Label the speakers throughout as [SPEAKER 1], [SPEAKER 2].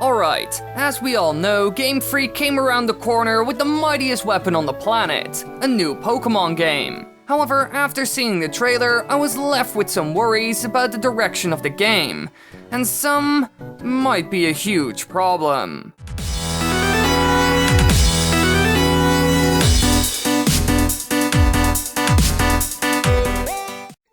[SPEAKER 1] Alright, as we all know, Game Freak came around the corner with the mightiest weapon on the planet, a new Pokemon game. However, after seeing the trailer, I was left with some worries about the direction of the game, and some might be a huge problem.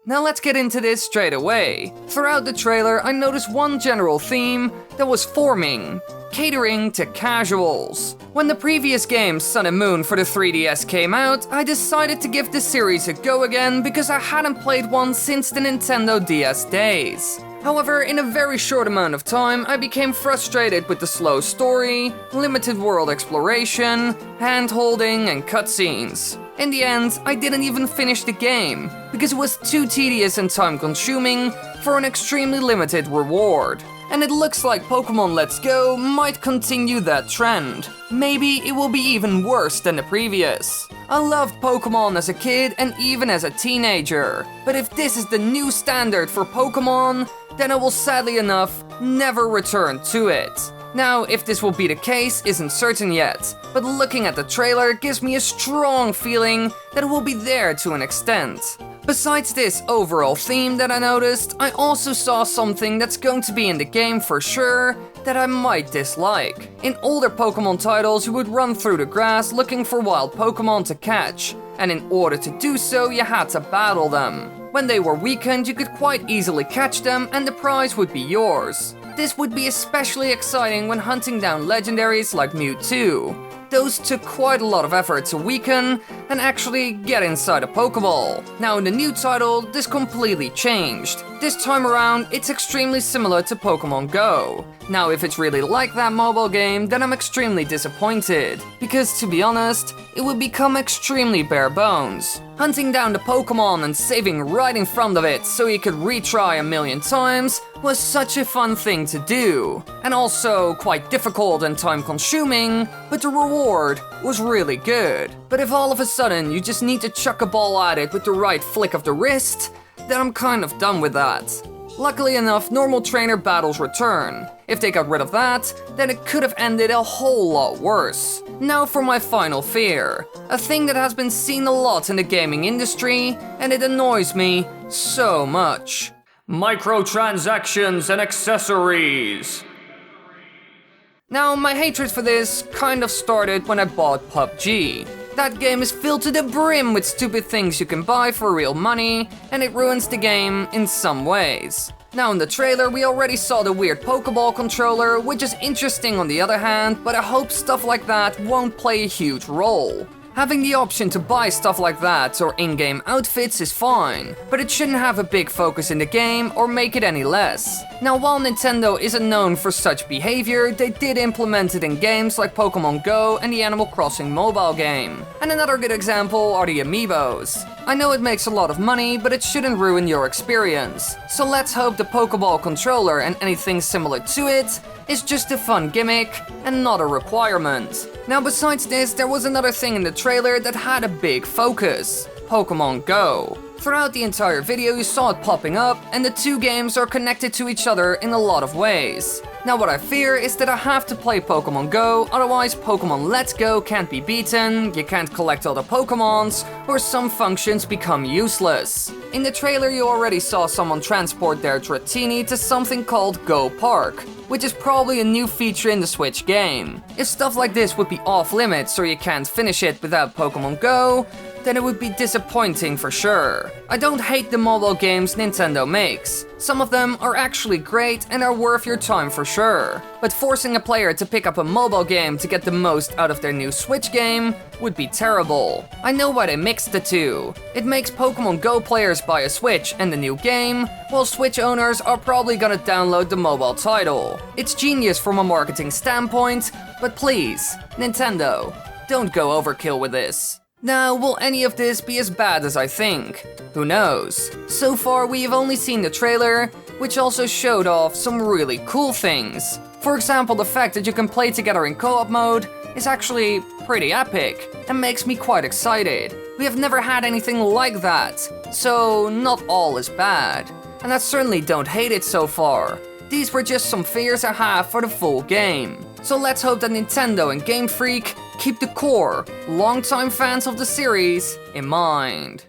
[SPEAKER 1] Now let's get into this straight away. Throughout the trailer, I noticed one general theme that was forming: catering to casuals. When the previous game, Sun and Moon for the 3DS came out, I decided to give the series a go again because I hadn't played one since the Nintendo DS days. However, in a very short amount of time, I became frustrated with the slow story, limited world exploration, hand-holding, and cutscenes. In the end, I didn't even finish the game, because it was too tedious and time-consuming for an extremely limited reward. And it looks like Pokemon Let's Go might continue that trend. Maybe it will be even worse than the previous. I loved Pokemon as a kid and even as a teenager, but if this is the new standard for Pokemon, then I will sadly enough never return to it. Now, if this will be the case isn't certain yet, but looking at the trailer gives me a strong feeling that it will be there to an extent. Besides this overall theme that I noticed, I also saw something that's going to be in the game for sure that I might dislike. In older Pokemon titles, you would run through the grass looking for wild Pokemon to catch, and in order to do so, you had to battle them. When they were weakened, you could quite easily catch them and the prize would be yours. This would be especially exciting when hunting down legendaries like Mewtwo. Those took quite a lot of effort to weaken and actually get inside a Pokeball. Now in the new title, this completely changed. This time around, it's extremely similar to Pokemon Go. Now if it's really like that mobile game, then I'm extremely disappointed. Because to be honest, it would become extremely bare bones. Hunting down the Pokemon and saving right in front of it so you could retry a million times was such a fun thing to do. And also quite difficult and time consuming, but the reward was really good. But if all of a sudden you just need to chuck a ball at it with the right flick of the wrist, then I'm kind of done with that. Luckily enough, normal trainer battles return. If they got rid of that, then it could have ended a whole lot worse. Now for my final fear. A thing that has been seen a lot in the gaming industry, and it annoys me so much. Microtransactions and accessories. Now, my hatred for this kind of started when I bought PUBG. That game is filled to the brim with stupid things you can buy for real money, and it ruins the game in some ways. Now in the trailer we already saw the weird Pokeball controller, which is interesting on the other hand, but I hope stuff like that won't play a huge role. Having the option to buy stuff like that or in-game outfits is fine, but it shouldn't have a big focus in the game or make it any less. Now while Nintendo isn't known for such behavior, they did implement it in games like Pokemon Go and the Animal Crossing mobile game. And another good example are the amiibos. I know it makes a lot of money, but it shouldn't ruin your experience. So let's hope the Pokeball controller and anything similar to it is just a fun gimmick and not a requirement. Now besides this, there was another thing in the trailer that had a big focus: Pokemon Go. Throughout the entire video you saw it popping up, and the two games are connected to each other in a lot of ways. Now what I fear is that I have to play Pokemon Go, otherwise Pokemon Let's Go can't be beaten, you can't collect all the Pokemons, or some functions become useless. In the trailer you already saw someone transport their Dratini to something called Go Park, which is probably a new feature in the Switch game. If stuff like this would be off limits or you can't finish it without Pokemon Go, then it would be disappointing for sure. I don't hate the mobile games Nintendo makes. Some of them are actually great and are worth your time for sure. But forcing a player to pick up a mobile game to get the most out of their new Switch game would be terrible. I know why they mixed the two. It makes Pokemon Go players buy a Switch and the new game, while Switch owners are probably gonna download the mobile title. It's genius from a marketing standpoint, but please, Nintendo, don't go overkill with this. Now, will any of this be as bad as I think? Who knows? So far, we have only seen the trailer, which also showed off some really cool things. For example, the fact that you can play together in co-op mode is actually pretty epic, and makes me quite excited. We have never had anything like that, so not all is bad. And I certainly don't hate it so far. These were just some fears I have for the full game. So let's hope that Nintendo and Game Freak keep the core, longtime fans of the series, in mind.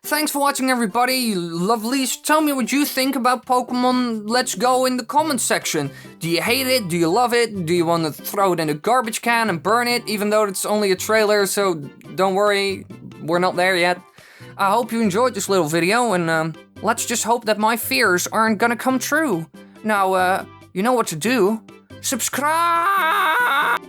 [SPEAKER 1] Thanks for watching, everybody, you lovelies. Tell me what you think about Pokemon Let's Go in the comments section. Do you hate it? Do you love it? Do you want to throw it in a garbage can and burn it, even though it's only a trailer, so don't worry, we're not there yet. I hope you enjoyed this little video, and let's just hope that my fears aren't gonna come true. Now, you know what to do. Subscribe!